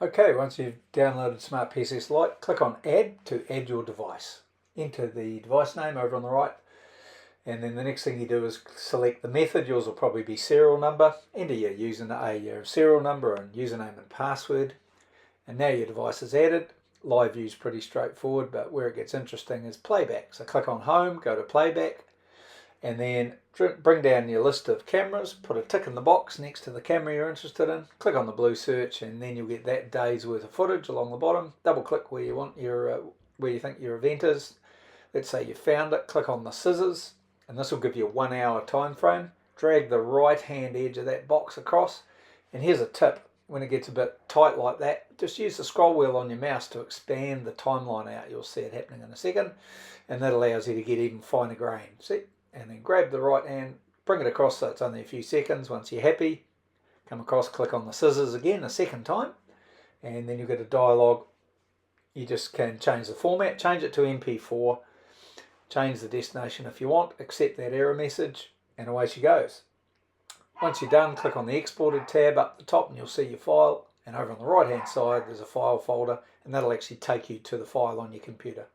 Okay, once you've downloaded Smart PSS Lite, click on Add to add your device. Enter the device name over on the right, and then the next thing you do is select the method. Yours will probably be serial number. Enter your serial number and username and password. And now your device is added. Live view is pretty straightforward, but where it gets interesting is playback. So click on Home, go to Playback, and then bring down your list of cameras, put a tick in the box next to the camera you're interested in, click on the blue search, and then you'll get that day's worth of footage along the bottom. Double click where you want where you think your event is. Let's say you found it, click on the scissors, and this will give you a 1 hour time frame. Drag the right hand edge of that box across, and here's a tip. When it gets a bit tight like that, just use the scroll wheel on your mouse to expand the timeline out. You'll see it happening in a second, and that allows you to get even finer grain. See? And then grab the right hand, bring it across so it's only a few seconds. Once you're happy, come across, click on the scissors again a second time, and then you'll get a dialog. You just can change the format, change it to MP4, change the destination if you want, accept that error message, and away she goes. Once you're done, click on the Exported tab up the top and you'll see your file, and over on the right hand side there's a file folder, and that'll actually take you to the file on your computer.